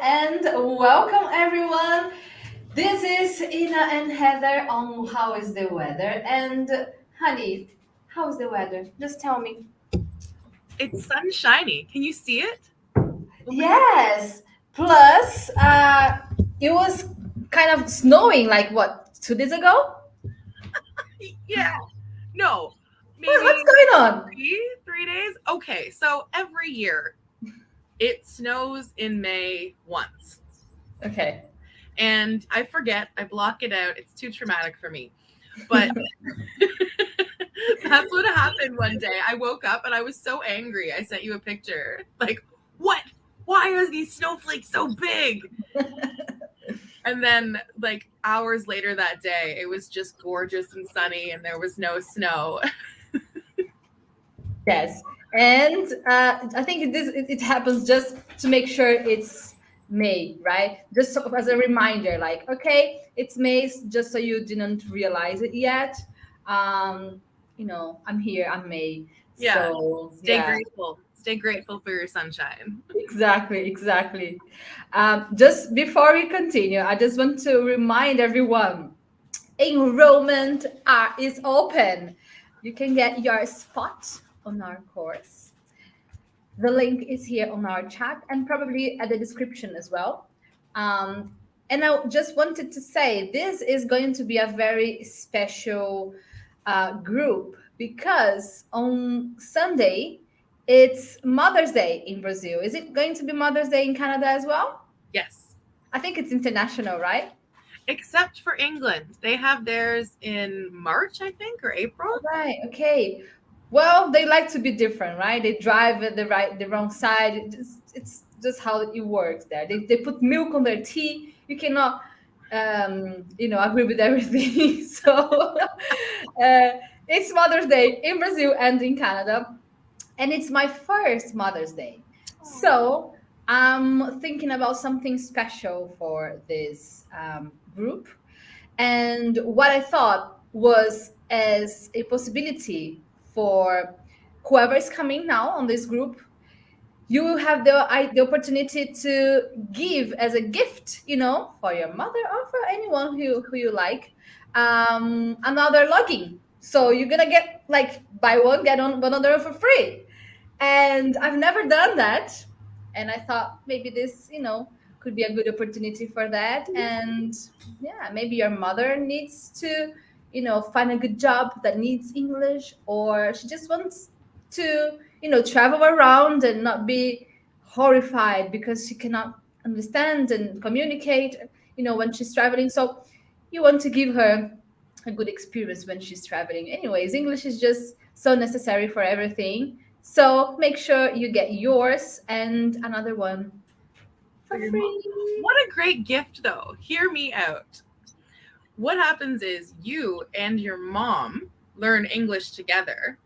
And welcome everyone. This is Ina and Heather on How is the Weather. And honey, how is the weather? Just tell me. It's sunshiny. Can you see it? Oh my god. Yes. Plus, it was kind of snowing like what, 2 days ago? Yeah. No. What's Maybe going on? three days. Okay. So every year it snows in May once. Okay. And I forget, I block it out. It's too traumatic for me. But that's what happened one day. I woke up and I was so angry. I sent you a picture. Like, what? Why are these snowflakes so big? And then, like, hours later that day, it was just gorgeous and sunny and there was no snow. Yes, and I think it happens just to make sure it's May, right? Just as a reminder, like, okay, it's May, just so you didn't realize it yet. Um, I'm here, I'm May. Yeah. So Stay yeah, grateful. Stay grateful for your sunshine. exactly. Just before we continue, I just want to remind everyone enrollment is open. You can get your spot on our course. The link is here on our chat and probably at the description as well. And I just wanted to say this is going to be a very special group because on Sunday it's Mother's Day in Brazil. Is it going to be Mother's Day in Canada as well? Yes. I think it's international, right? Except for England. They have theirs in March, I think, or April. Right. Okay. Well, they like to be different, right? They drive at the wrong side. It's just how it works there. They put milk on their tea. You cannot, agree with everything. So, it's Mother's Day in Brazil and in Canada, and it's my first Mother's Day. So I'm thinking about something special for this group. And what I thought was as a possibility for whoever is coming now on this group, you will have the opportunity to give as a gift, for your mother or for anyone who you like, another login. So you're gonna get like buy one, get on another for free. And I've never done that. And I thought maybe this, could be a good opportunity for that. And yeah, maybe your mother needs to, find a good job that needs English, or she just wants to, travel around and not be horrified because she cannot understand and communicate, when she's traveling. So you want to give her a good experience when she's traveling. Anyways, English is just so necessary for everything. So make sure you get yours and another one For for your mom. free. What a great gift, though. Hear me out. What happens is you and your mom learn English together.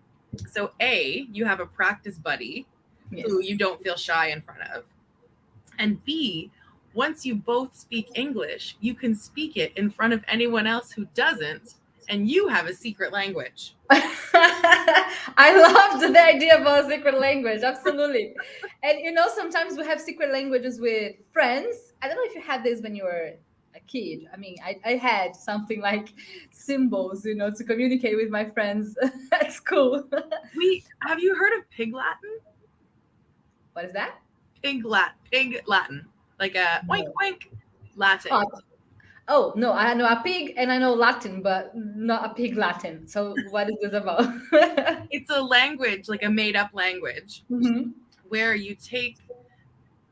So, A, you have a practice buddy who Yes. you don't feel shy in front of. And B, once you both speak English, you can speak it in front of anyone else who doesn't, and you have a secret language. I loved the idea about secret language. Absolutely. And sometimes we have secret languages with friends. I don't know if you had this when you were a kid. I mean, I had something like symbols, to communicate with my friends at school. We have you heard of Pig Latin? What is that? Pig Latin, like a oink No. oink Latin. Oh, oh, no, I know a pig and I know Latin, but not a pig Latin. So what is this about? It's a language, like a made up language, Hmm. where you take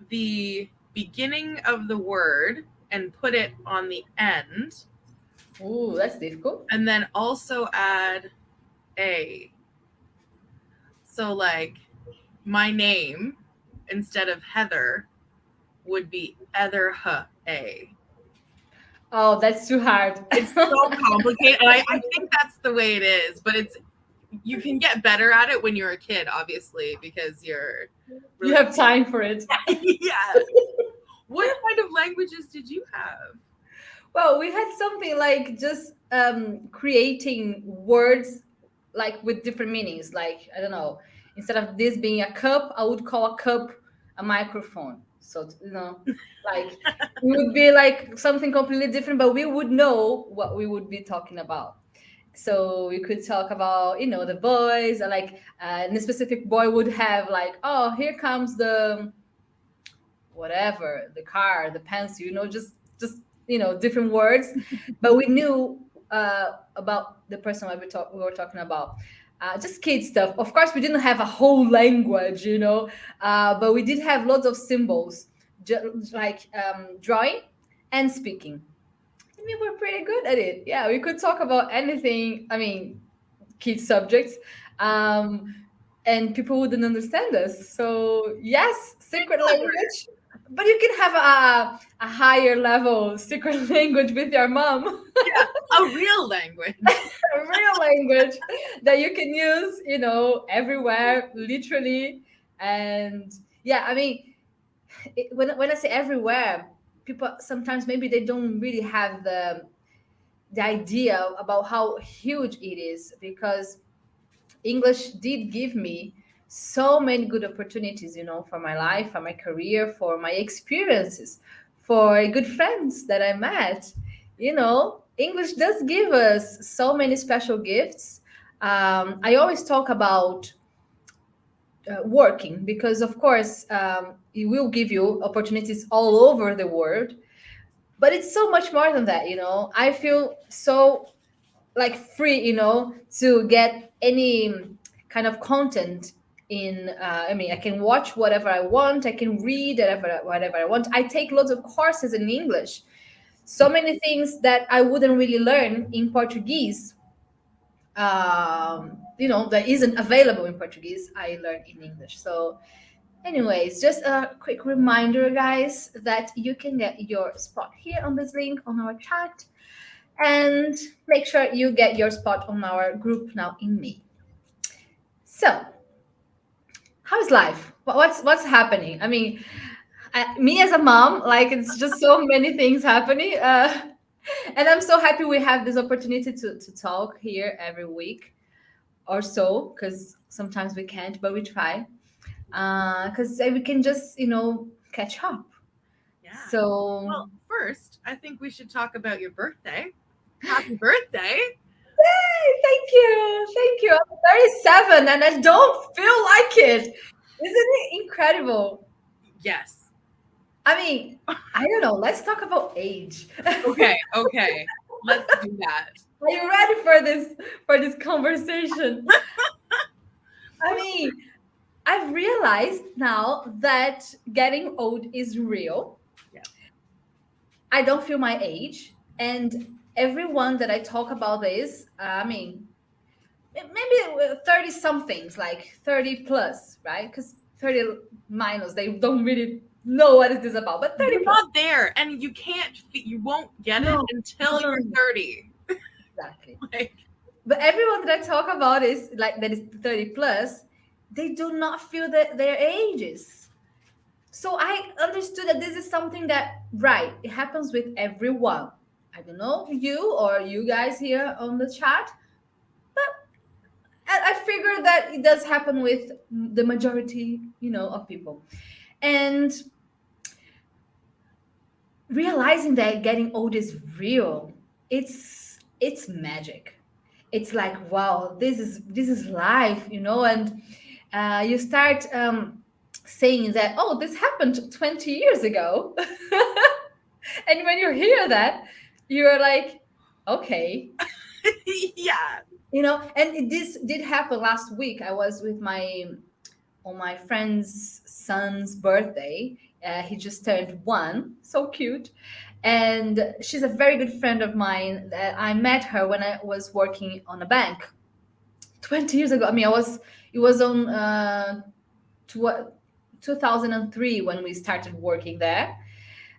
the beginning of the word and put it on the end, Ooh, that's difficult. and then also add a. So, like, my name instead of Heather would be Ether A. Oh, that's too hard. It's so complicated. And I think that's the way it is, but you can get better at it when you're a kid, obviously, because you're You really have time for it. yeah. What kind of languages did you have? Well, we had something like just creating words like with different meanings. Like, I don't know, instead of this being a cup, I would call a cup a microphone. So, like it would be like something completely different, but we would know what we would be talking about. So we could talk about, the boys, like, and a specific boy would have like, oh, here comes the whatever, the car, the pencil, just different words. But we knew about the person we were talking about. Just kid stuff. Of course, we didn't have a whole language, but we did have lots of symbols, like drawing and speaking. And we were pretty good at it. Yeah, we could talk about anything. I mean, kid subjects. Um, and people wouldn't understand us. So yes, secret language, but you can have a higher level secret language with your mom, Yeah, a real language. a real language that you can use, everywhere, literally. And yeah, I mean, when I say everywhere, people sometimes maybe they don't really have the idea about how huge it is, because English did give me so many good opportunities, for my life, for my career, for my experiences, for good friends that I met. English does give us so many special gifts. I always talk about working, because, of course, it will give you opportunities all over the world, but it's so much more than that. I feel so like free, to get any kind of content in. I mean, I can watch whatever I want, I can read whatever I want. I take lots of courses in English, so many things that I wouldn't really learn in Portuguese, that isn't available in Portuguese, I learn in English. So anyways, just a quick reminder, guys, that you can get your spot here on this link on our chat, and make sure you get your spot on our group now in May. So, how's life? What's happening? I mean, me as a mom, like, it's just so many things happening, and I'm so happy we have this opportunity to talk here every week or so, because sometimes we can't, but we try, because we can just catch up. Yeah. So, Well, first, I think we should talk about your birthday. Happy birthday. yay, thank you. I'm 37 and I don't feel like it. Isn't it incredible? Yes. I mean, I don't know. Let's talk about age. Okay. Let's do that. Are you ready for this conversation? I mean, I've realized now that getting old is real. Yeah. I don't feel my age, and everyone that I talk about this, I mean, maybe 30 somethings, like 30 plus, right? Because 30 minus, they don't really know what is this about, but 30 You're plus. not there, and you won't get it until you're 30. Exactly. Like, But everyone that I talk about is like that is 30 plus, they do not feel that their ages. So I understood that this is something that, right, it happens with everyone. I don't know you or you guys here on the chat, but I figured that it does happen with the majority, of people. And realizing that getting old is real, it's magic. It's like, wow, this is life, and you start saying that, oh, this happened 20 years ago. And when you hear that, you're like, okay. yeah. And this did happen last week. I was with my friend's son's birthday. He just turned 1, so cute. And she's a very good friend of mine. That I met her when I was working on a bank 20 years ago. I mean, it was on 2003 when we started working there.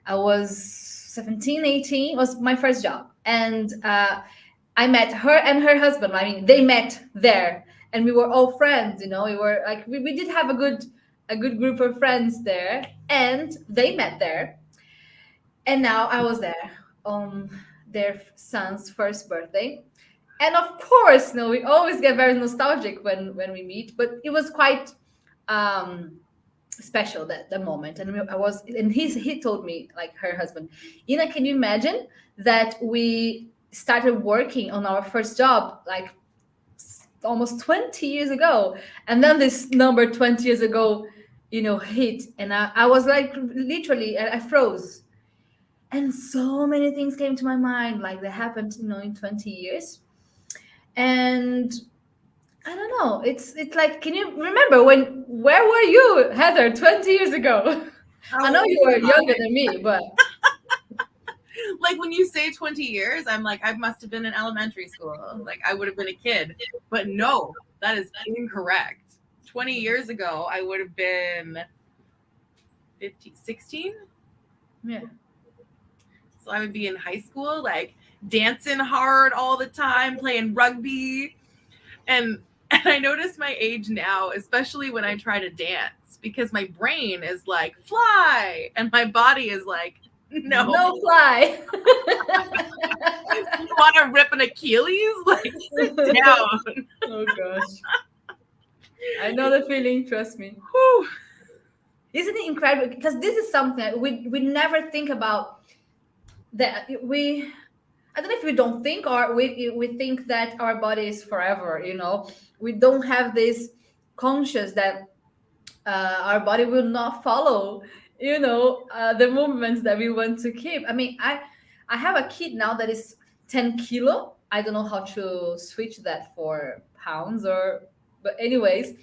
I was 17, 18. It was my first job. And I met her and her husband. I mean, they met there, and we were all friends. We were like, we did have a good group of friends there, and they met there. And now I was there on their son's first birthday. And of course, we always get very nostalgic when we meet, but it was quite special that the moment. And I was, and he told me, like her husband, Ina, can you imagine that we started working on our first job like almost 20 years ago, and then this number 20 years ago, hit, and I was like, literally, I froze, and so many things came to my mind, like that happened, in 20 years. And I don't know. It's like, can you remember where were you, Heather, 20 years ago? I know you were younger than me, but like when you say 20 years, I'm like, I must have been in elementary school. Like I would have been a kid. But no, that is incorrect. 20 years ago, I would have been 15, 16. yeah. So I would be in high school, like dancing hard all the time, playing rugby. And I notice my age now, especially when I try to dance, because my brain is like, fly, and my body is like, no fly. You want to rip an Achilles? Like, sit down. Oh gosh. I know the feeling, trust me. Whew. Isn't it incredible? Because this is something we never think about. That I don't know if we don't think, or we think that our body is forever. We don't have this conscious that our body will not follow. The movements that we want to keep. I mean, I have a kid now that is 10 kilo. I don't know how to switch that for pounds, but anyways,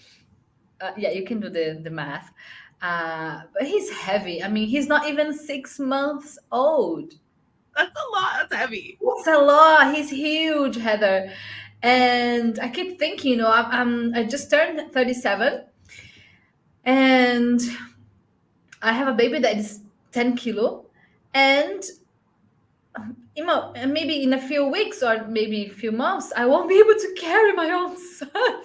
yeah, you can do the math. But he's heavy. I mean, he's not even 6 months old. That's a lot. That's heavy. It's a lot. He's huge, Heather. And I keep thinking, I just turned 37, and I have a baby that is 10 kilo, and maybe in a few weeks or maybe a few months, I won't be able to carry my own son,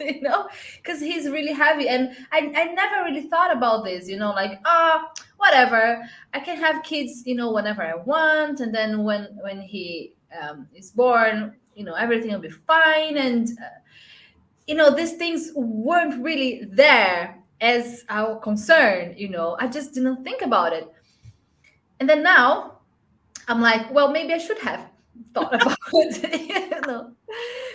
because he's really heavy. And I never really thought about this, like, whatever, I can have kids, whenever I want. And then when he is born, everything will be fine. And, these things weren't really there as our concern, I just didn't think about it. And then now I'm like, well, maybe I should have thought about it.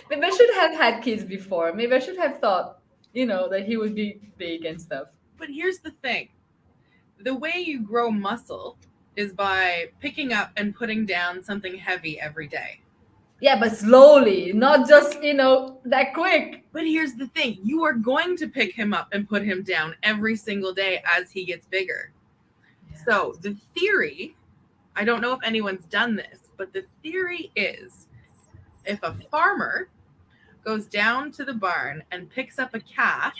Maybe I should have had kids before. Maybe I should have thought, that he would be big and stuff. But here's the thing. The way you grow muscle is by picking up and putting down something heavy every day. Yeah, but slowly, not just, that quick. But here's the thing. You are going to pick him up and put him down every single day as he gets bigger. Yeah. So the theory, I don't know if anyone's done this, but the theory is if a farmer goes down to the barn and picks up a calf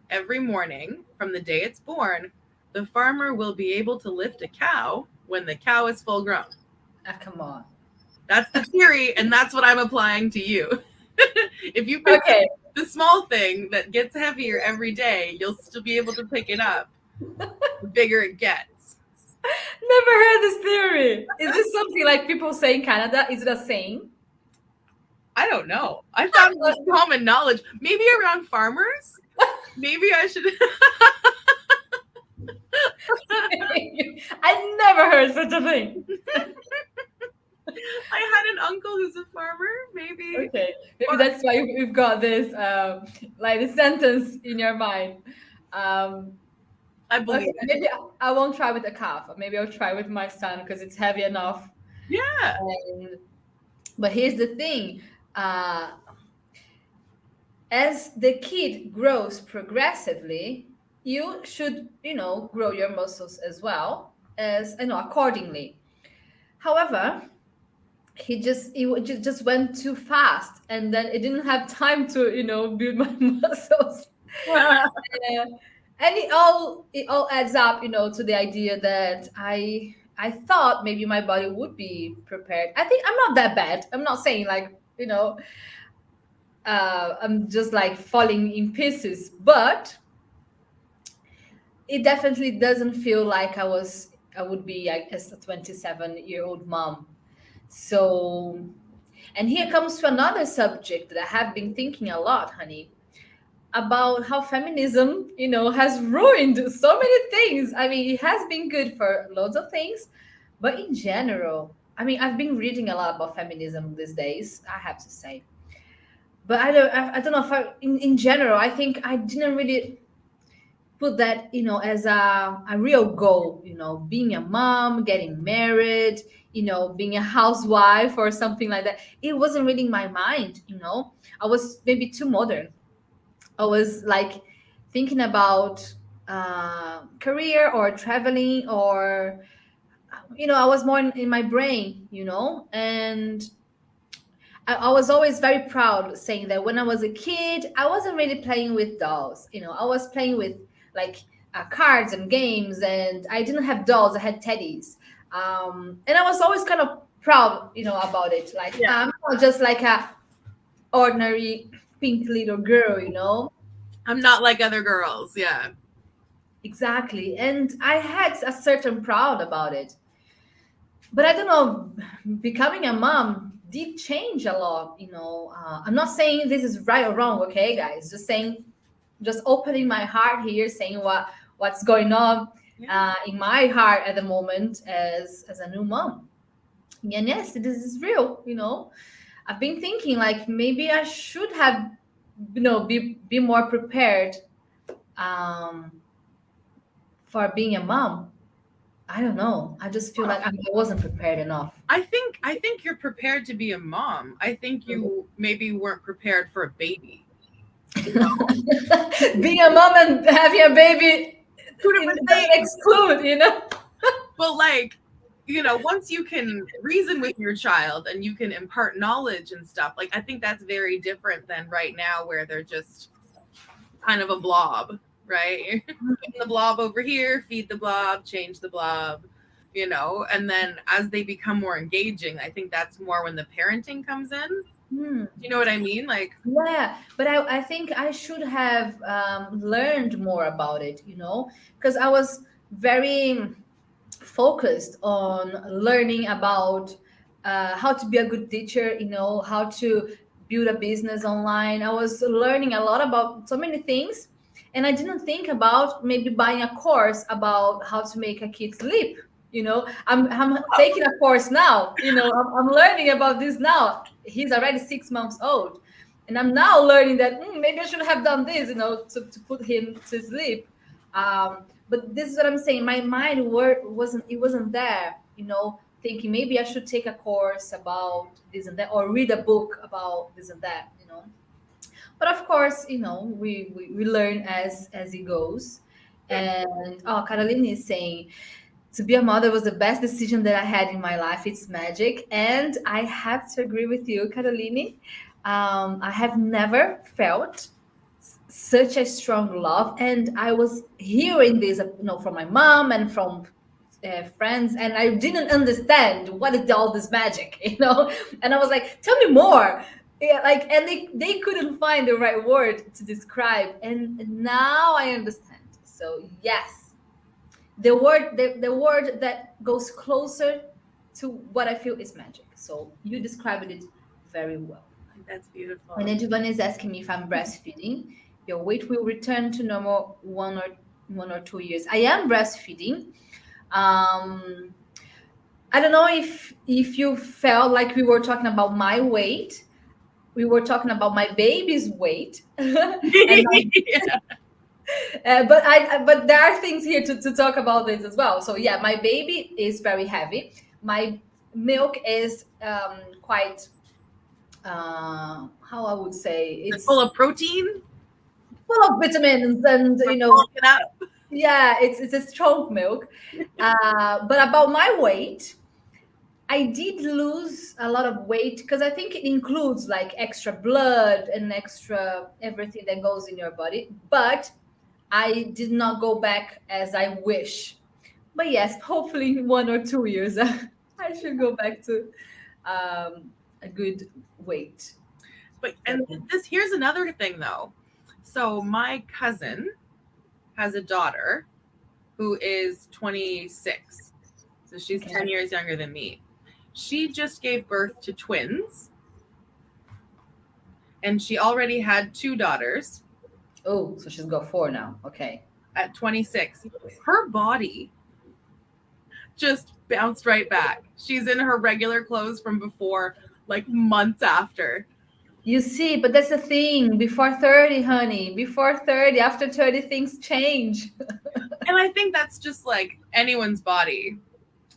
every morning from the day it's born, the farmer will be able to lift a cow when the cow is full grown. Come on. That's the theory, and that's what I'm applying to you. If you pick up the small thing that gets heavier every day, you'll still be able to pick it up. The bigger it gets. Never heard this theory. Is this something like people say in Canada? Is it a saying? I don't know. I thought it was common knowledge. Maybe around farmers. Maybe I should. I never heard such a thing. I had an uncle who's a farmer. Maybe. Okay. Maybe that's why you've got this like the sentence in your mind. I believe it. Maybe I won't try with a calf. Maybe I'll try with my son because it's heavy enough. Yeah. But here's the thing. As the kid grows progressively, you should, grow your muscles as well as, accordingly. However, he just went too fast, and then it didn't have time to, build my muscles. And it all adds up, to the idea that I thought maybe my body would be prepared. I think I'm not that bad. I'm not saying like, I'm just like falling in pieces, but it definitely doesn't feel like I would be, I guess, a 27-year-old mom. So, and here comes to another subject that I have been thinking a lot, honey. about how feminism, has ruined so many things. I mean, it has been good for loads of things, but in general, I mean, I've been reading a lot about feminism these days, I have to say. But I don't know if in general, I think I didn't really put that, as a real goal, being a mom, getting married, being a housewife or something like that. It wasn't really in my mind. I was maybe too modern. I was like thinking about career or traveling, or I was more in my brain. And I was always very proud saying that when I was a kid, I wasn't really playing with dolls. I was playing with like cards and games, and I didn't have dolls. I had teddies, and I was always kind of proud, about it. Like Yeah. I'm not just like a ordinary pink little girl. I'm not like other girls. Yeah. Exactly, and I had a certain proud about it. But I don't know, becoming a mom did change a lot. I'm not saying this is right or wrong, okay, guys? Just opening my heart here, saying what's going on in my heart at the moment as a new mom. And yes, this is real. I've been thinking like maybe I should have, be more prepared um, for being a mom. I don't know. I just feel like I wasn't prepared enough. I think you're prepared to be a mom. I think you maybe weren't prepared for a baby. Being a mom and having a baby Two different doesn't things. exclude. But like, once you can reason with your child and you can impart knowledge and stuff, like I think that's very different than right now where they're just kind of a blob, right? Put the blob over here, feed the blob, change the blob, and then as they become more engaging, I think that's more when the parenting comes in. You know what I mean? Like, Yeah, but I think I should have learned more about it, because I was very focused on learning about how to be a good teacher, how to build a business online. I was learning a lot about so many things, and I didn't think about maybe buying a course about how to make a kid sleep. I'm taking a course now. I'm learning about this now. He's already 6 months old, and I'm now learning that maybe I should have done this, to put him to sleep. But this is what I'm saying. My mind wasn't there, thinking maybe I should take a course about this and that, or read a book about this and that. But of course, we learn as it goes. And Caroline is saying to be a mother was the best decision that I had in my life. It's magic. And I have to agree with you, Caroline. I have never felt such a strong love. And I was hearing this, from my mom and from friends, and I didn't understand what is all this magic, And I was like, tell me more. Yeah, like, and they couldn't find the right word to describe. And now I understand. So yes, the word that goes closer to what I feel is magic. So you described it very well. that's beautiful. And then Giovanni is asking me if I'm breastfeeding. Your weight will return to normal 1 or 2 years. I am breastfeeding. Um, I don't know if you felt like we were talking about my weight. We were talking about my baby's weight. But there are things here to talk about this as well. So yeah, my baby is very heavy. My milk is quite how I would say, it's full of protein, full of vitamins, and yeah, it's a strong milk. But about my weight, I did lose a lot of weight because I think it includes like extra blood and extra everything that goes in your body. But I did not go back as I wish. But yes, hopefully in 1 or 2 years, I should go back to a good weight. But and here's another thing though. So my cousin has a daughter who is 26. So she's 10 years younger than me. She just gave birth to twins. And she already had 2 daughters. Oh, so she's got 4 now. Okay. at 26. Her body just bounced right back. She's in her regular clothes from before, like months after. You see, but that's the thing. Before 30, honey. Before 30, after 30, things change. And I think that's just like anyone's body.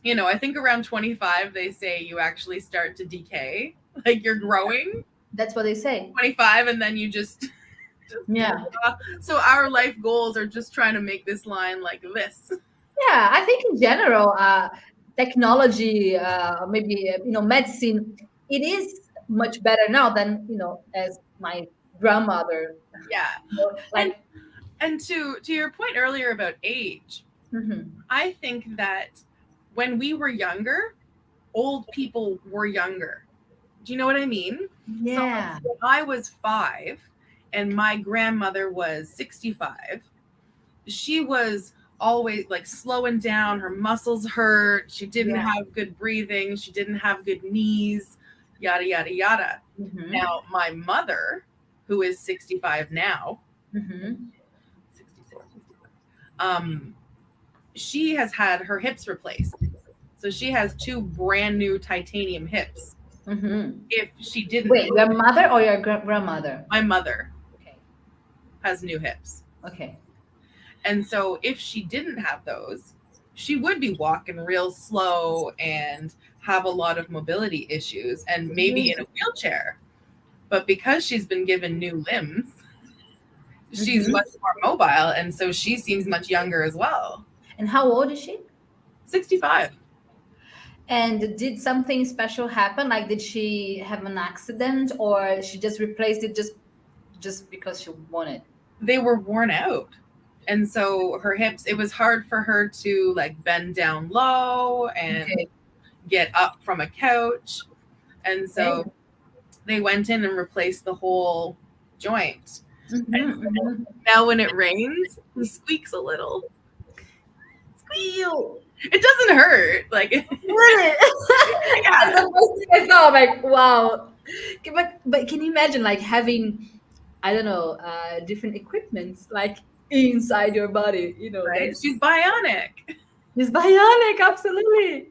You know, I think around 25, they say you actually start to decay. Like you're growing. That's what they say. 25, and then you just. Yeah. So our life goals are just trying to make this line like this. Yeah, I think in general, technology, maybe medicine, it is much better now than as my grandmother. Yeah. Like, And to your point earlier about age, mhm. I think that when we were younger, old people were younger. Do you know what I mean? Yeah, So when I was 5 and my grandmother was 65, she was always like slowing down. Her muscles hurt. She didn't Yeah. have good breathing. She didn't have good knees, yada, yada, yada. Mhm. Now, my mother, who is 65 now, Mhm. 64, she has had her hips replaced. So she has 2 brand new titanium hips. Mhm. If she didn't, Wait, your mother or your grandmother? my mother Okay. has new hips. Okay. And so if she didn't have those, she would be walking real slow and have a lot of mobility issues and maybe in a wheelchair. But because she's been given new limbs, she's much more mobile. And so she seems much younger as well. And how old is she? 65. And did something special happen? Like, did she have an accident, or she just replaced it just because she wanted? They were worn out. And so her hips, it was hard for her to like bend down low and get up from a couch. And so they went in and replaced the whole joint. And now when it rains, it squeaks a little. Squeal. It doesn't hurt. Like Really? yeah. That's the first thing I thought. Like, wow. But can you imagine like having, I don't know, different equipments like inside your body? Right? She's bionic. She's bionic, absolutely.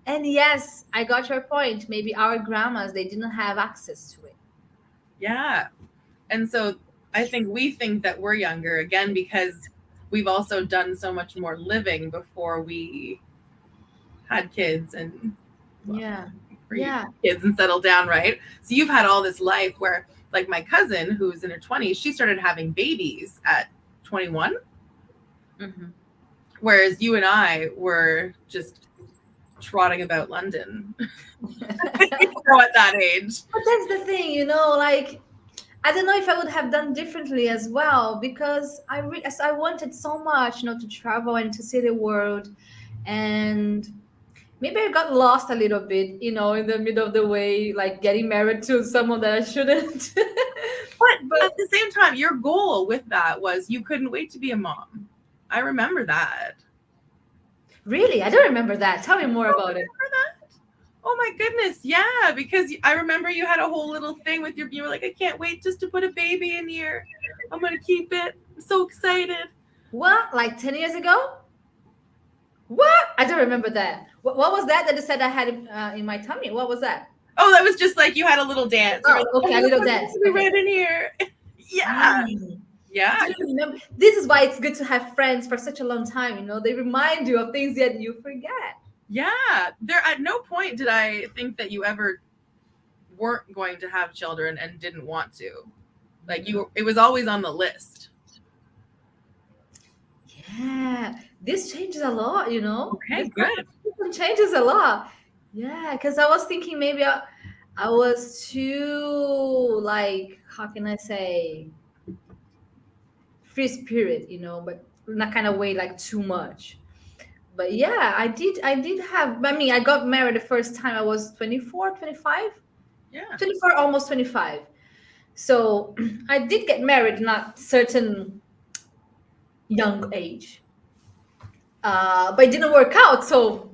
And yes, I got your point. Maybe our grandmas, they didn't have access to it. Yeah. And so I think we think that we're younger again because we've also done so much more living before we had kids and kids and settled down, right? So you've had all this life where like my cousin who's in her 20s, she started having babies at 21. Whereas you and I were just trotting about London at that age. But that's the thing, like I don't know if I would have done differently as well, because I wanted so much, to travel and to see the world, and maybe I got lost a little bit, in the middle of the way, like getting married to someone that I shouldn't. But at the same time, your goal with that was you couldn't wait to be a mom. I remember that. Really? I don't remember that. Tell me more about it. Oh my goodness, yeah, because I remember you had a whole little thing with you were like, I can't wait just to put a baby in here. I'm going to keep it. I'm so excited. What? Like 10 years ago? What? I don't remember that. What was that you said I had in my tummy? What was that? Oh, that was just like you had a little dance. Oh, okay, a little dance. We ran in here. Yeah. Yeah. This is why it's good to have friends for such a long time. They remind you of things that you forget. Yeah. There at no point did I think that you ever weren't going to have children and didn't want to. Like it was always on the list. Yeah. This changes a lot, Okay, good. It changes a lot. Yeah, because I was thinking maybe I was too, like, how can I say, free spirit, but in a kind of way, like too much. But yeah, I did have, I got married the first time I was 24, 25. Yeah. 24, almost 25. So I did get married not certain young age. But it didn't work out. So,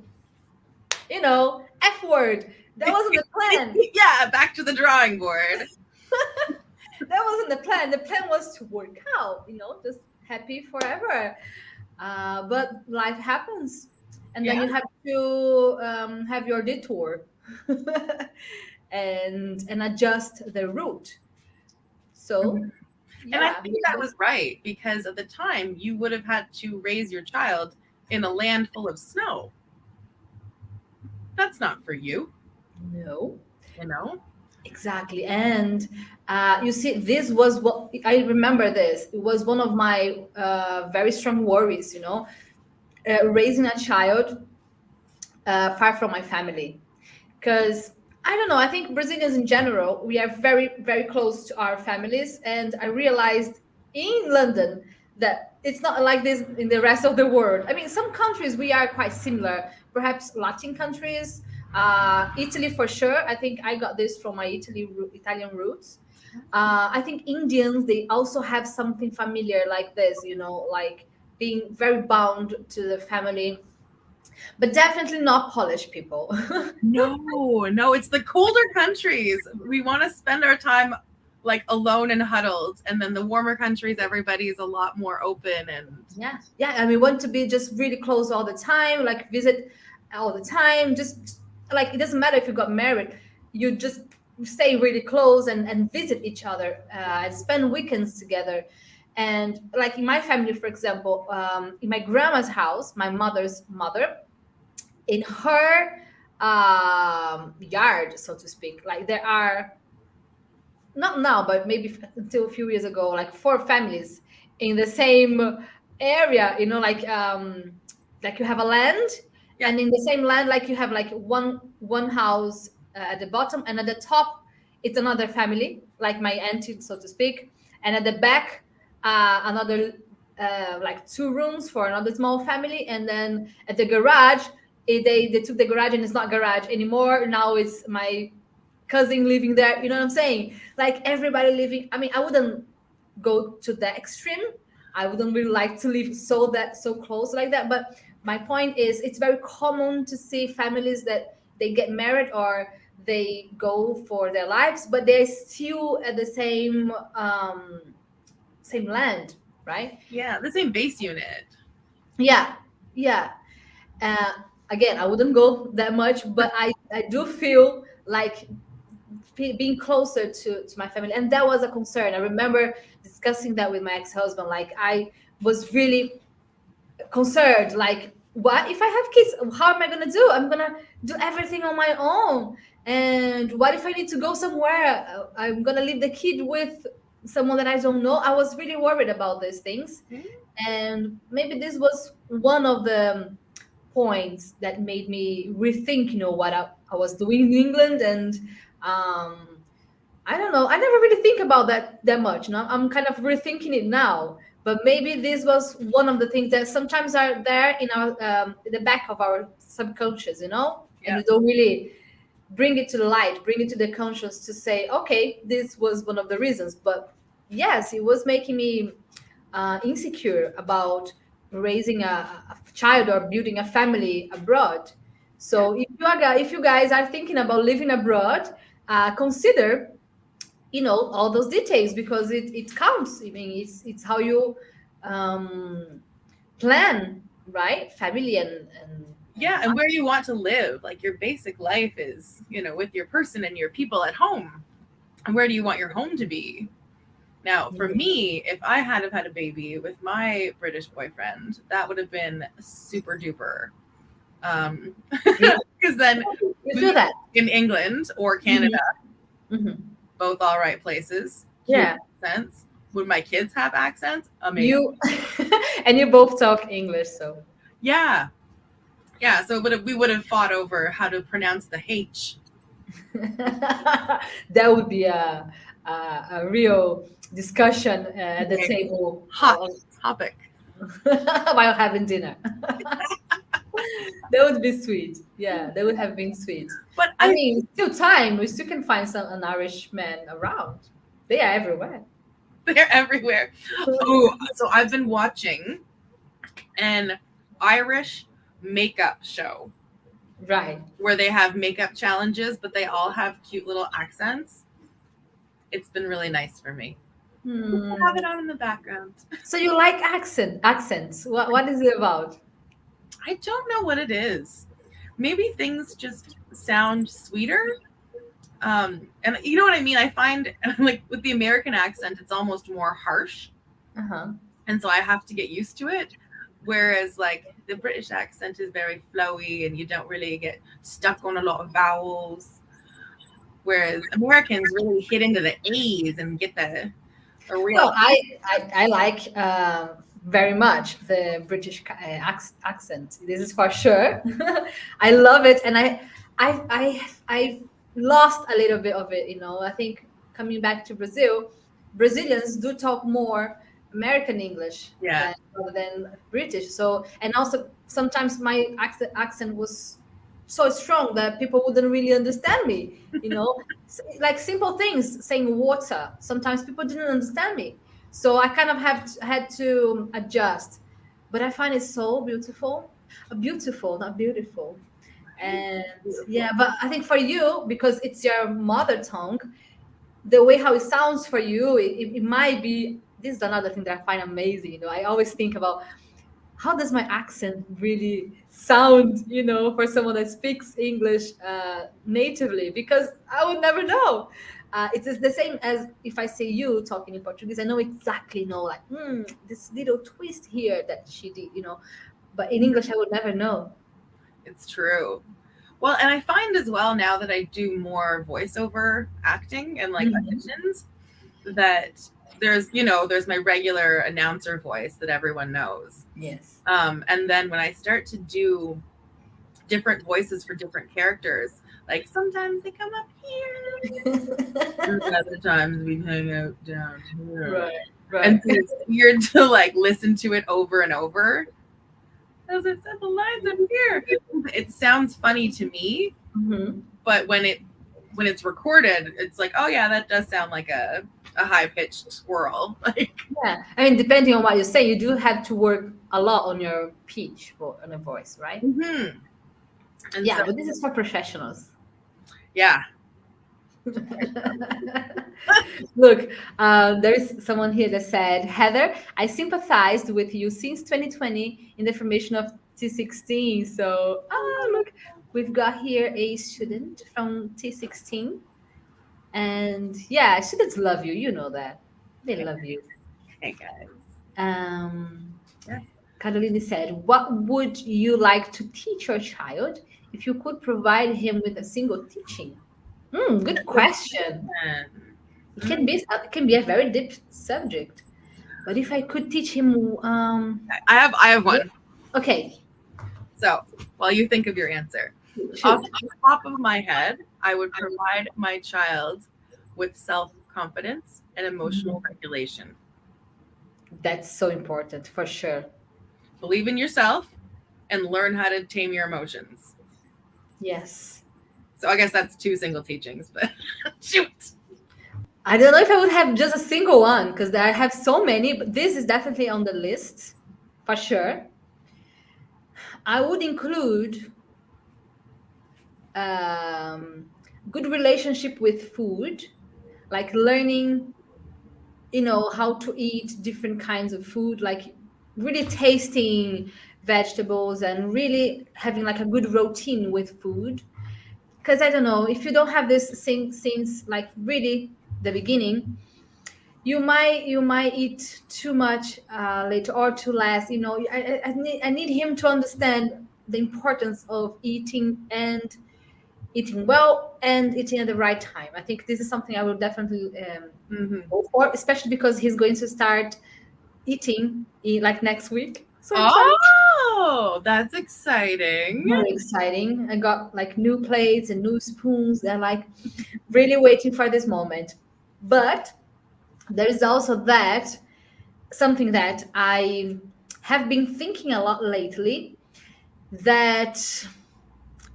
F word. That wasn't the plan. Yeah, back to the drawing board. That wasn't the plan. The plan was to work out, just happy forever. But life happens, and then Yeah. you have to have your detour and adjust the route. So, And I yeah, think that was right because at the time you would have had to raise your child in a land full of snow. That's not for you, no. you know? Exactly. And you see, this was what I remember this. It was one of my very strong worries, raising a child far from my family. Because I don't know, I think Brazilians in general, we are very, very close to our families. And I realized in London that it's not like this in the rest of the world. I mean, some countries we are quite similar, perhaps Latin countries, Italy for sure. I think I got this from my Italian roots. I think Indians, they also have something familiar like this, like being very bound to the family, but definitely not Polish people. No, it's the colder countries. We want to spend our time like alone and huddled. And then the warmer countries, everybody's a lot more open and Yeah, and we want to be just really close all the time, like visit all the time. Just like it doesn't matter if you got married, you just stay really close and visit each other and spend weekends together. And like in my family, for example, in my grandma's house, my mother's mother, in her yard, so to speak, like there are, not now, but maybe until a few years ago, like four families in the same area, like you have a land, Yeah. and in the same land, like you have like one house at the bottom, and at the top it's another family, like my auntie, so to speak, and at the back another like two rooms for another small family, and then at the garage, they took the garage and it's not garage anymore, now it's my cousin living there, you know what I'm saying? Like everybody living. I mean, I wouldn't go to that extreme. I wouldn't really like to live so close like that. But my point is, it's very common to see families that they get married or they go for their lives, but they're still at the same land, right? Yeah, the same base unit. Yeah, yeah. Uh, Again, I wouldn't go that much, but I do feel like being closer to my family, and that was a concern. I remember discussing that with my ex-husband. Like I was really concerned, like what if I have kids, how am I going to do? I'm going to do everything on my own, and what if I need to go somewhere? I'm going to leave the kid with someone that I don't know. I was really worried about these things, and maybe this was one of the points that made me rethink, what I was doing in England. And I don't know. I never really think about that much. No, I'm kind of rethinking it now. But maybe this was one of the things that sometimes are there in our in the back of our subconscious, and Yeah. we don't really bring it to the light, bring it to the conscious to say, okay, this was one of the reasons. But yes, it was making me insecure about raising a child or building a family abroad. So if you guys are thinking about living abroad, consider all those details, because it counts. I mean, it's how you plan, right? Family Yeah, and where you want to live, like your basic life is, with your person and your people at home. And where do you want your home to be? Now, for me, if I had have had a baby with my British boyfriend, that would have been super duper. Because then you feel that in England or Canada, Mhm. both all right places. Yeah. Accents. Would my kids have accents? Amazing. And you both talk English, so Yeah. So we would have fought over how to pronounce the H. that would be a real discussion at the table Hot topic. while having dinner. That would be sweet. Yeah, that would have been sweet. But I mean, still time. We still can find an Irish man around. They are everywhere. They're everywhere. Oh, so I've been watching an Irish makeup show. Right. Where they have makeup challenges, but they all have cute little accents. it's been really nice for me. Hmm. Have it on in the background. So you like accents? What is it about? I don't know what it is. Maybe things just sound sweeter. And you know what I mean? I find like with the American accent, it's almost more harsh. Uh-huh. And so I have to get used to it. Whereas like the British accent is very flowy and you don't really get stuck on a lot of vowels. Whereas Americans really hit into the A's and get the real. Well, I like very much the British accent. This is for sure. I love it, and I lost a little bit of it. You know, I think coming back to Brazil, Brazilians do talk more American English Yeah. than British. So, and also sometimes my accent was so strong that people wouldn't really understand me. You know, like simple things, saying water. Sometimes people didn't understand me, so I kind of had to adjust. But I find it so beautiful, beautiful, not beautiful. And yeah, but I think for you, because it's your mother tongue, the way how it sounds for you, it might be. This is another thing that I find amazing. You know, I always think about how does my accent really sound, you know, for someone that speaks English natively, because I would never know. It is the same as if I say you talking in Portuguese, I know exactly know like this little twist here that she did, you know, but in English I would never know. It's true. Well, and I find as well now that I do more voiceover acting and like auditions that there's my regular announcer voice that everyone knows. Yes. And then when I start to do different voices for different characters, like sometimes they come up here, and other times we hang out down here. Right. And so it's weird to like listen to it over and over. As I said, the lines up here. It sounds funny to me, but when it's recorded, it's like, oh yeah, that does sound like a high pitched squirrel. Like yeah, I mean, depending on what you say, you do have to work a lot on your pitch on a voice, right? And yeah, but this is for professionals. Yeah. Look, there is someone here that said, Heather, I sympathized with you since 2020 in the formation of T16. So, look, we've got here a student from T16. And yeah, students love you. You know that. They love you. Hey, guys. Caroline said, what would you like to teach your child if you could provide him with a single teaching? Good question. It can be a very deep subject, but if I could teach him, I have one. Okay. So while you think of your answer, off the top of my head, I would provide my child with self-confidence and emotional regulation. That's so important, for sure. Believe in yourself and learn how to tame your emotions. Yes. So I guess that's 2 single teachings, but shoot. I don't know if I would have just a single one because I have so many, but this is definitely on the list for sure. I would include good relationship with food, like learning, how to eat different kinds of food, like really tasting vegetables and really having like a good routine with food. Because I don't know, if you don't have this thing since like really the beginning, you might eat too much later or too less. I need him to understand the importance of eating and eating well and eating at the right time. I think this is something I will definitely go for, especially because he's going to start eating like next week. So that's exciting. Very exciting. I got like new plates and new spoons. They're like really waiting for this moment. But there is also something that I have been thinking a lot lately, that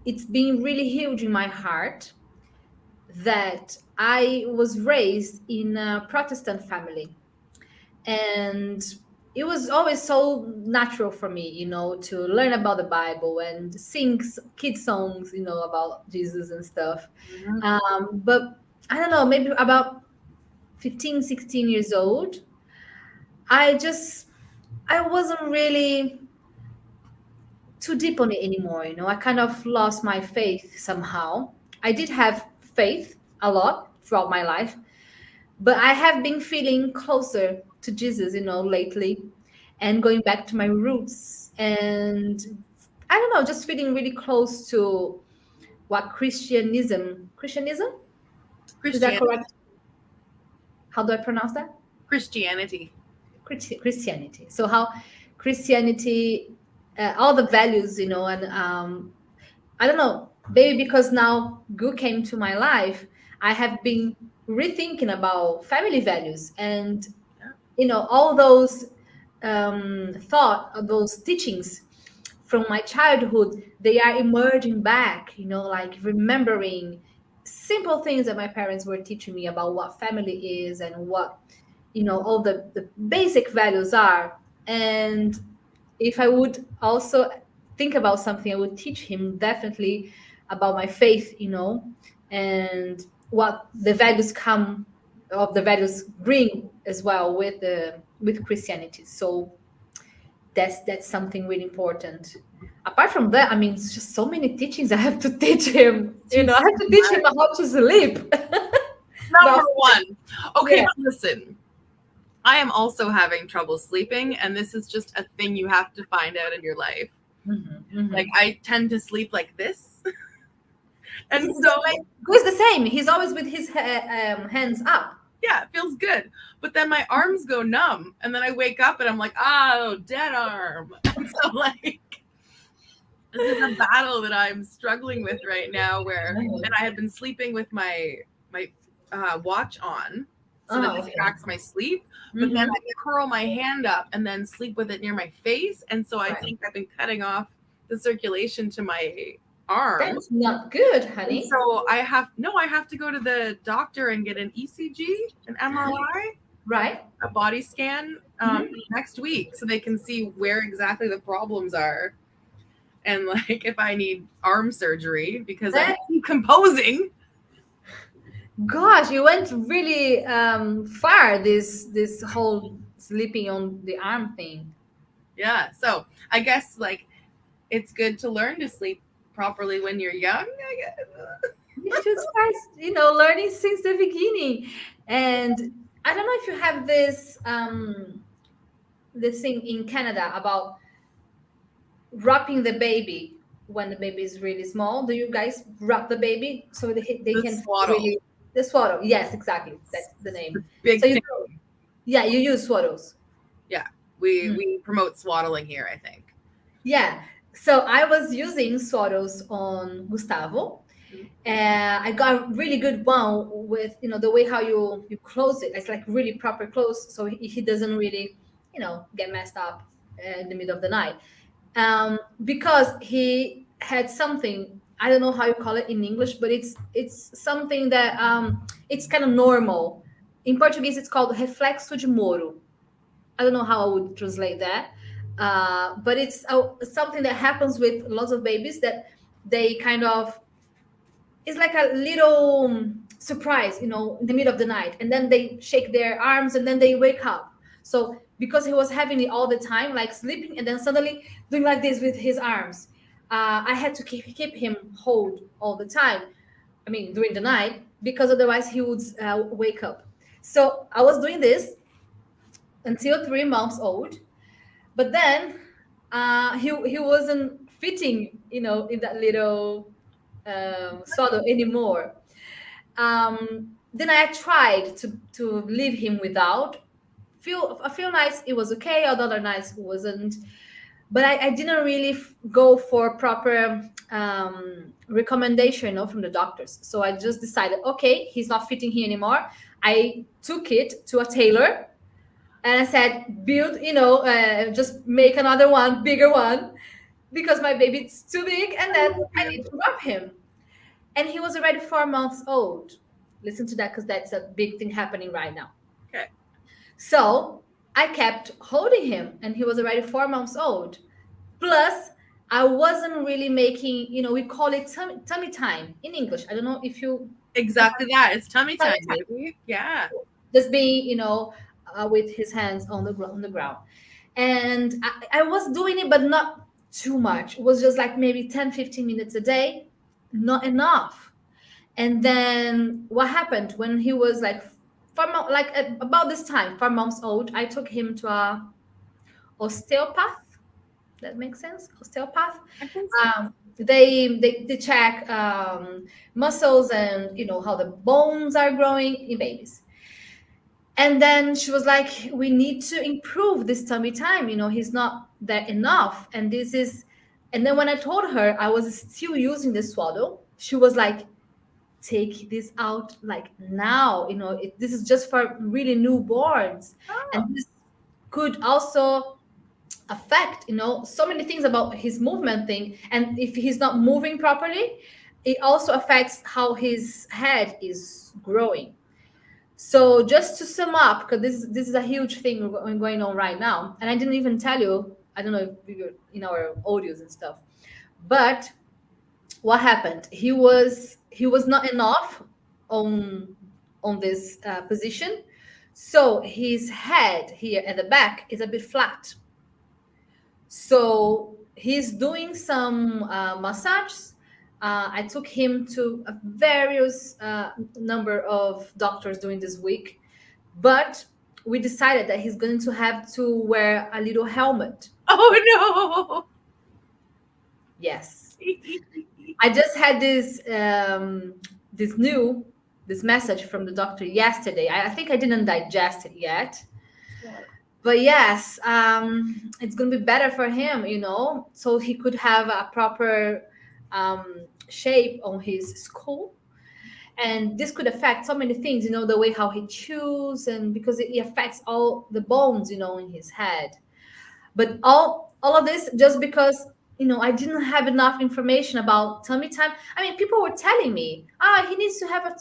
it's been really huge in my heart, that I was raised in a Protestant family. And it was always so natural for me, to learn about the Bible and sing kids songs, about Jesus and stuff. But I don't know, maybe about 15, 16 years old, I just, I wasn't really too deep on it anymore. I kind of lost my faith somehow. I did have faith a lot throughout my life, but I have been feeling closer to Jesus, lately, and going back to my roots. And I don't know, just feeling really close to what Christianism, is that Christianity. correct? How do I pronounce that? Christianity. Christianity. So how Christianity, all the values, and I don't know, maybe because now Gu came to my life, I have been rethinking about family values, and all those those teachings from my childhood, they are emerging back, like remembering simple things that my parents were teaching me about what family is and what, all the basic values are. And if I would also think about something, I would teach him definitely about my faith, and what the values bring as well with Christianity. So that's something really important. Apart from that, I mean, it's just so many teachings I have to teach him. I have to teach him how to sleep. Number one. Okay, Yeah. but listen. I am also having trouble sleeping, and this is just a thing you have to find out in your life. Like, I tend to sleep like this. And so, Gu's the same. He's always with his hands up. yeah, it feels good. But then my arms go numb, and then I wake up and I'm like, oh, dead arm. And so, like, this is a battle that I'm struggling with right now, and I had been sleeping with my watch on, so that distracts my sleep. But then I curl my hand up and then sleep with it near my face, and so I think I've been cutting off the circulation to my arm. That's not good, honey. And so I have to go to the doctor and get an ECG, an MRI, right? A body scan next week, so they can see where exactly the problems are, and like if I need arm surgery because I'm decomposing. Gosh, you went really far. This whole sleeping on the arm thing. Yeah, so I guess like it's good to learn to sleep properly when you're young. I guess You should start, learning since the beginning. And I don't know if you have this thing in Canada about wrapping the baby when the baby is really small. Do you guys wrap the baby so they can swaddle. really the swaddle? Yes, exactly. That's the name. Big So thing. you use swaddles. Yeah, we promote swaddling here, I think. Yeah. So I was using swaddles on Gustavo. I got a really good one with the way how you close it. It's like really proper close, so he doesn't really get messed up in the middle of the night. Because he had something, I don't know how you call it in English, but it's something that it's kind of normal. In Portuguese, it's called reflexo de Moro. I don't know how I would translate that, but it's something that happens with lots of babies that they kind of, it's like a little surprise, in the middle of the night, and then they shake their arms and then they wake up. So because he was having it all the time, like sleeping and then suddenly doing like this with his arms, I had to keep him hold all the time. I mean, during the night, because otherwise he would wake up. So I was doing this until 3 months old, but then he wasn't fitting, in that little swaddle anymore. Then I tried to leave him without. A few nights it was okay, other nights it wasn't. But I didn't really go for proper recommendation, from the doctors. So I just decided, okay, he's not fitting here anymore. I took it to a tailor, and I said, build, just make another one, bigger one, because my baby's too big, and then I need to wrap him. And he was already 4 months old. Listen to that, because that's a big thing happening right now. Okay. So I kept holding him, and he was already 4 months old. Plus, I wasn't really making, we call it tummy time in English. I don't know if you... Exactly that. It's tummy time, baby. Yeah. just being, with his hands on the ground. And I was doing it, but not too much. It was just like maybe 10-15 minutes a day, not enough. And then what happened when he was like about this time, 4 months old, I took him to a osteopath. That makes sense. Osteopath. I think so. They check muscles and how the bones are growing in babies. And then she was like, we need to improve this tummy time. He's not there enough. And then when I told her I was still using the swaddle, she was like, take this out like now. This is just for really newborns. Oh. And this could also affect, so many things about his movement thing. And if he's not moving properly, it also affects how his head is growing. So just to sum up, because this is a huge thing going on right now, and I didn't even tell you. I don't know if you're in our audios and stuff, but what happened? He was not enough on this position, so his head here at the back is a bit flat. So he's doing some massages. I took him to a various number of doctors during this week, but we decided that he's going to have to wear a little helmet. Oh Yes. no. I just had this message from the doctor yesterday. I think I didn't digest it yet. But yes, it's going to be better for him, so he could have a proper shape on his skull. And this could affect so many things, the way how he chews, and because it affects all the bones, in his head. But all of this just because, I didn't have enough information about tummy time. I mean, people were telling me, he needs to have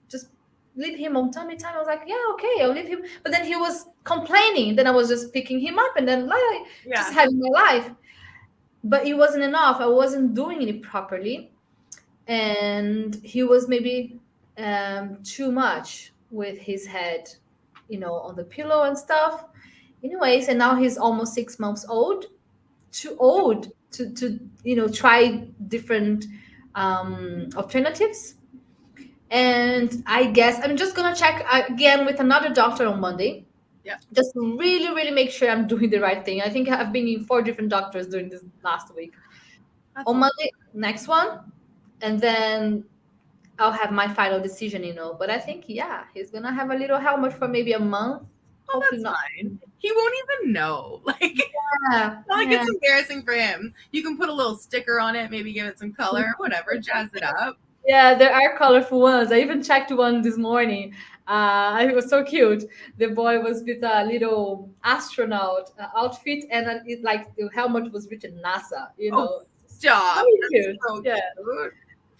just leave him on tummy time. I was like, yeah, okay, I'll leave him. But then he was complaining. Then I was just picking him up and then just having my life. But it wasn't enough. I wasn't doing it properly. And he was maybe too much with his head, on the pillow and stuff. Anyways, and now he's almost 6 months old. Too old to try different alternatives. And I guess I'm just gonna check again with another doctor on Monday. Yeah. Just really, really make sure I'm doing the right thing. I think I've been in 4 different doctors during this last week. That's On Monday, next one, and then I'll have my final decision. But I think he's gonna have a little helmet for maybe a month. Oh, that's fine. He won't even know. It's embarrassing for him. You can put a little sticker on it, maybe give it some color, whatever, jazz it up. Yeah, there are colorful ones. I even checked one this morning. It was so cute. The boy was with a little astronaut outfit, and the helmet was written NASA. Stop. Cute. So yeah. cute.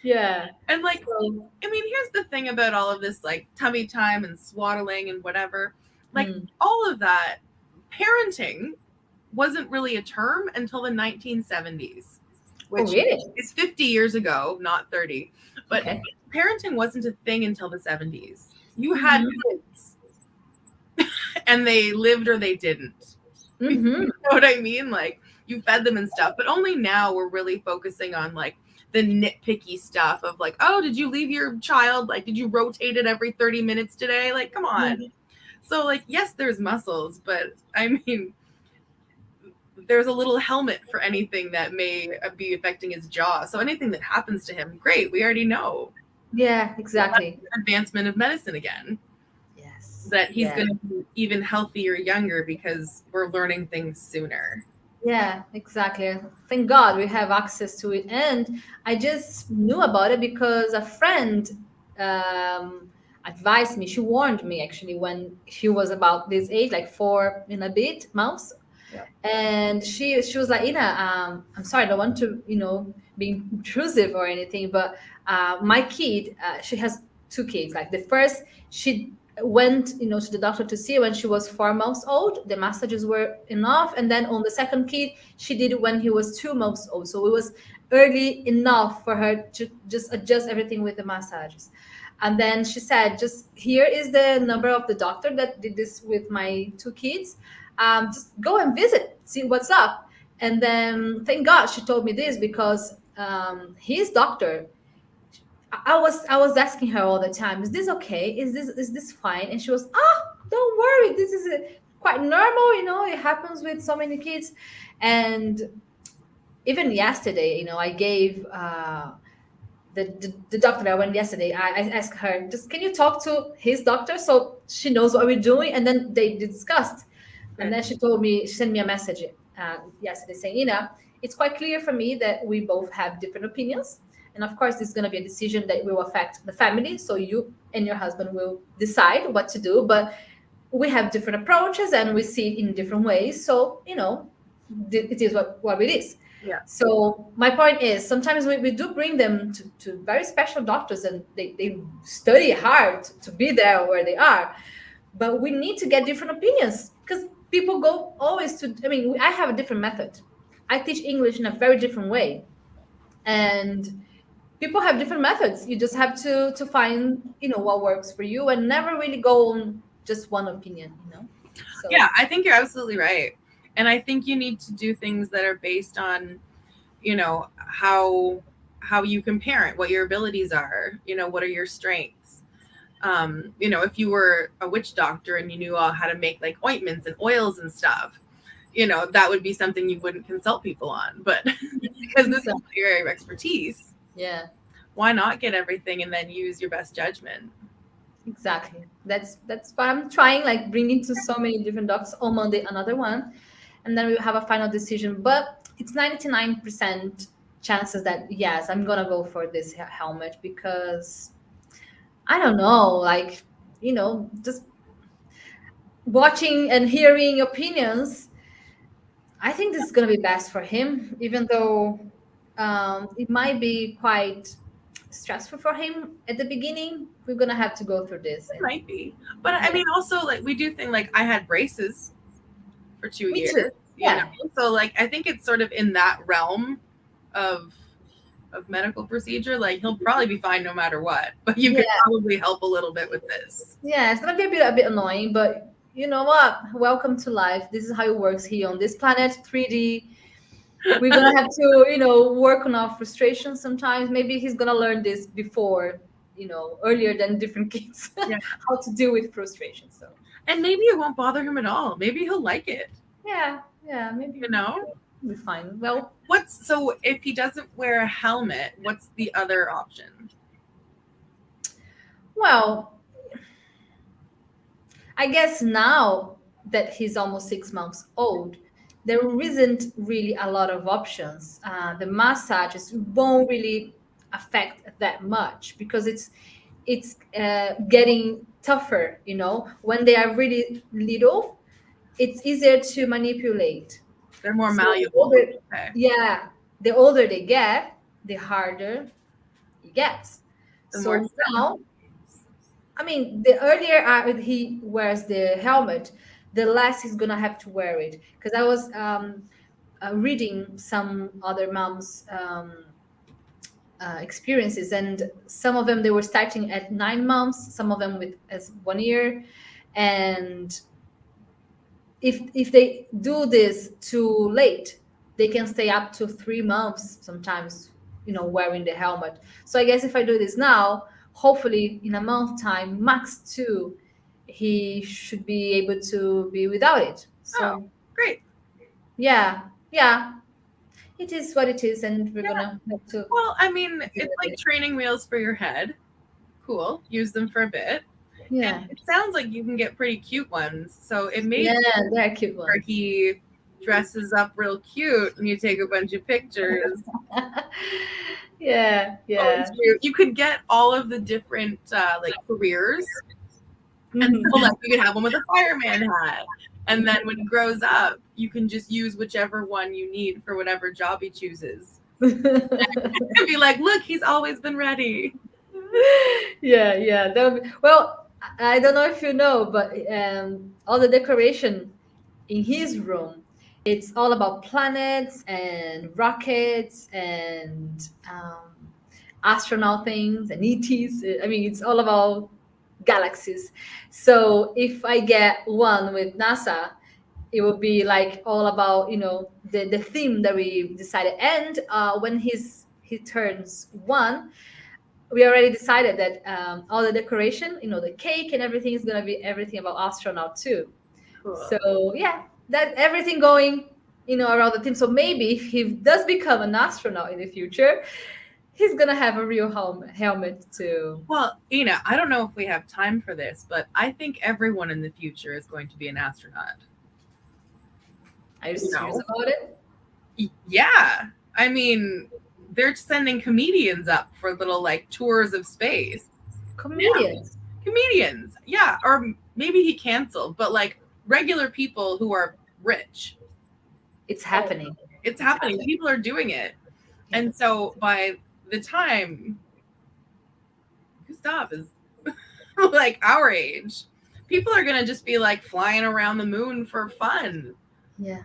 Yeah. And here's the thing about all of this, tummy time and swaddling and whatever. All of that, parenting wasn't really a term until the 1970s, which is 50 years ago, not 30. But parenting wasn't a thing until the 70s. You had kids, and they lived or they didn't. You know what I mean? You fed them and stuff. But only now we're really focusing on the nitpicky stuff of oh, did you leave your child? Did you rotate it every 30 minutes today? Come on. So yes, there's muscles, but I mean, there's a little helmet for anything that may be affecting his jaw. So anything that happens to him, great. We already know. Yeah, exactly. Advancement of medicine again. Yes. That he's going to be even healthier younger because we're learning things sooner. Yeah, exactly. Thank God we have access to it. And I just knew about it because a friend advised me. She warned me actually when she was about this age, 4 and a bit months. Yeah. And she was like, Ina, I'm sorry, I don't want to, be intrusive or anything, but my kid, she has 2 kids. The first, she went, to the doctor to see when she was 4 months old. The massages were enough. And then on the second kid, she did it when he was 2 months old. So it was early enough for her to just adjust everything with the massages. And then she said, just here is the number of the doctor that did this with my two kids. Just go and visit, see what's up. And then thank God she told me this, because his doctor, I was asking her all the time, is this okay? Is this fine? And she was, don't worry, this is quite normal, it happens with so many kids. And even yesterday, I gave the doctor that I went yesterday, I asked her, just can you talk to his doctor so she knows what we're doing? And then they discussed. And then she sent me a message yesterday saying, Ina, it's quite clear for me that we both have different opinions. And of course, this is going to be a decision that will affect the family. So you and your husband will decide what to do. But we have different approaches and we see it in different ways. So, it is what it is. Yeah. So my point is, sometimes we do bring them to very special doctors, and they study hard to be there where they are. But we need to get different opinions, because people go always to, I have a different method. I teach English in a very different way. And people have different methods. You just have to find, what works for you, and never really go on just one opinion, So. Yeah, I think you're absolutely right. And I think you need to do things that are based on, how you can parent, what your abilities are, what are your strengths. If you were a witch doctor and you knew how to make like ointments and oils and stuff, that would be something you wouldn't consult people on. But because this is your area of expertise, yeah, why not get everything and then use your best judgment? Exactly. That's what I'm trying, like bringing to so many different doctors. On Monday, another one, and then we have a final decision. But it's 99% chances that yes, I'm gonna go for this helmet, because I don't know, like, just watching and hearing opinions. I think this is gonna be best for him, even though it might be quite stressful for him at the beginning. We're gonna have to go through this. It might be, but I mean, also like we do think, like I had braces for 2 Me years. too. Yeah. So like I think it's sort of in that realm of medical procedure. Like he'll probably be fine no matter what, but you could probably help a little bit with this. Yeah, it's gonna be a bit annoying, but you know what? Welcome to life. This is how it works here on this planet, 3D. We're gonna have to, work on our frustrations sometimes. Maybe he's gonna learn this before, earlier than different kids, how to deal with frustration. So, and maybe it won't bother him at all. Maybe he'll like it. Yeah, maybe we'll be fine. Well, so if he doesn't wear a helmet, what's the other option? Well, I guess now that he's almost 6 months old, there isn't really a lot of options. The massages won't really affect that much, because it's getting tougher. When they are really little, it's easier to manipulate. They're more malleable. Okay. Yeah, the older they get, the harder it gets. So now, the earlier he wears the helmet, the less he's gonna have to wear it. Because I was reading some other moms' experiences, and some of them, they were starting at 9 months, some of them as 1 year, and if they do this too late, they can stay up to 3 months sometimes, wearing the helmet. So I guess if I do this now, hopefully in a month time, max 2, he should be able to be without it. So great. Yeah. It is what it is, and we're gonna have to. Well, it's like training wheels for your head. Cool. Use them for a bit. Yeah. And it sounds like you can get pretty cute ones. So it may they're cute ones. Where he dresses up real cute and you take a bunch of pictures. Yeah. You could get all of the different careers. And so like you could have one with a fireman hat. And then when he grows up, you can just use whichever one you need for whatever job he chooses. And be like, look, he's always been ready. Yeah. Well, I don't know if you know, but all the decoration in his room, it's all about planets and rockets and astronaut things and ETs. I mean, it's all about galaxies. So if I get one with NASA, it will be like all about the theme that we decided. And when he turns one, we already decided that all the decoration, the cake and everything is gonna be everything about astronaut too. Cool. So yeah, that everything going around the theme. So maybe if he does become an astronaut in the future, he's gonna have a real helmet too. Well, I don't know if we have time for this, but I think everyone in the future is going to be an astronaut. Are you serious about it? Yeah. I mean, they're sending comedians up for little like tours of space. Comedians? Yeah. Comedians. Yeah. Or maybe he canceled, but like regular people who are rich. It's happening. It's happening. People are doing it. And so by the time Gustav is like our age, people are going to just be like flying around the moon for fun. Yeah.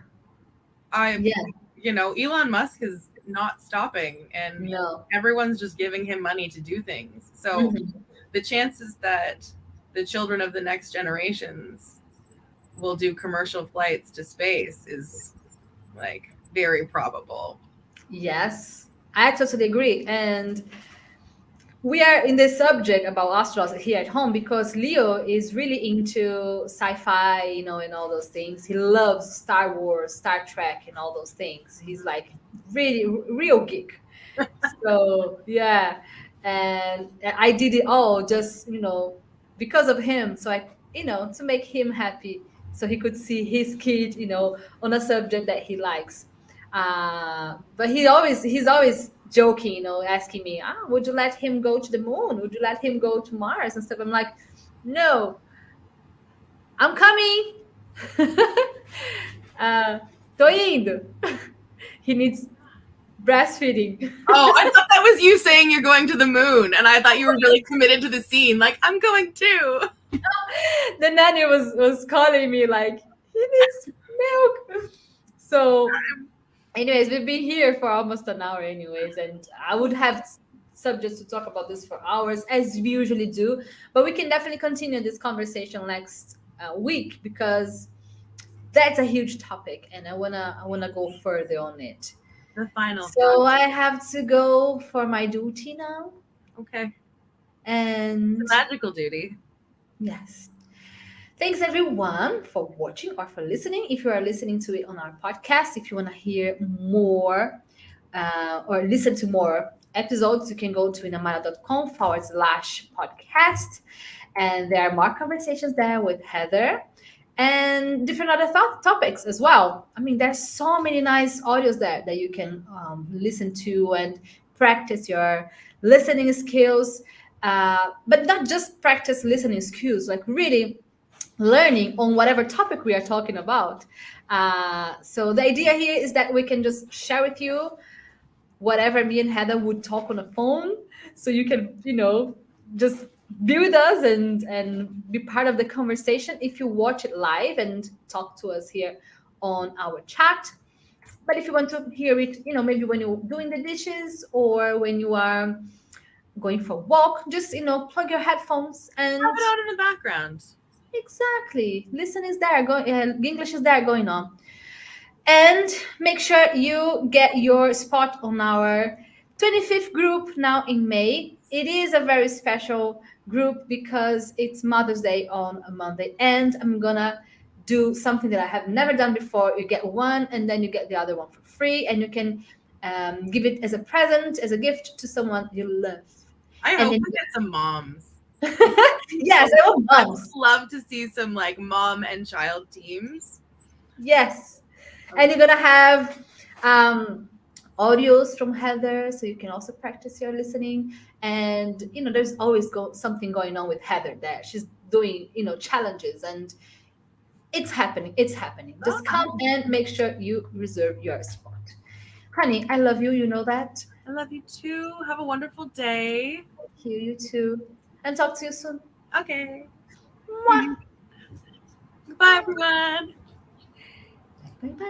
Elon Musk is not stopping, and everyone's just giving him money to do things. So the chances that the children of the next generations will do commercial flights to space is like very probable. Yes, I totally agree. And we are in this subject about astronauts here at home because Leo is really into sci-fi, and all those things. He loves Star Wars, Star Trek, and all those things. He's like really real geek. So yeah, and I did it all just because of him. So I to make him happy, so he could see his kid on a subject that he likes. But he's always joking, asking me, would you let him go to the moon? Would you let him go to Mars and stuff? I'm like, no, I'm coming. Tô indo. He needs breastfeeding. Oh, I thought that was you saying you're going to the moon, and I thought you were really committed to the scene. Like, I'm going too. The nanny was calling me like, he needs milk. So anyways, we've been here for almost an hour anyways, and I would have subjects to talk about this for hours as we usually do, but we can definitely continue this conversation next week because that's a huge topic and I wanna go further on it. The final. So I have to go for my duty now. Okay. And it's a magical duty. Yes. Thanks everyone for watching or for listening. If you are listening to it on our podcast, if you want to hear more or listen to more episodes, you can go to inamara.com/podcast. And there are more conversations there with Heather and different other topics as well. I mean, there's so many nice audios there that you can listen to and practice your listening skills. But not just practice listening skills, like really learning on whatever topic we are talking about. So the idea here is that we can just share with you whatever me and Heather would talk on the phone. So you can, just be with us and be part of the conversation if you watch it live and talk to us here on our chat. But if you want to hear it, maybe when you're doing the dishes or when you are going for a walk, just plug your headphones and have it out in the background. Exactly. Listen is there going English is there going on. And make sure you get your spot on our 25th group now in May. It is a very special group because it's Mother's Day on a Monday, and I'm gonna do something that I have never done before. You get one and then you get the other one for free, and you can give it as a present, as a gift to someone you love. I hope we get some moms. Yes, I would love to see some like mom and child teams. Yes. Okay. And you're gonna have audios from Heather, so you can also practice your listening. And there's always something going on with Heather there. She's doing challenges, and it's happening. Just come and make sure you reserve your spot. Honey, I love you. You know that. I love you too. Have a wonderful day. Thank you. You too. And talk to you soon. Okay. Mwah. Bye, everyone. Bye-bye.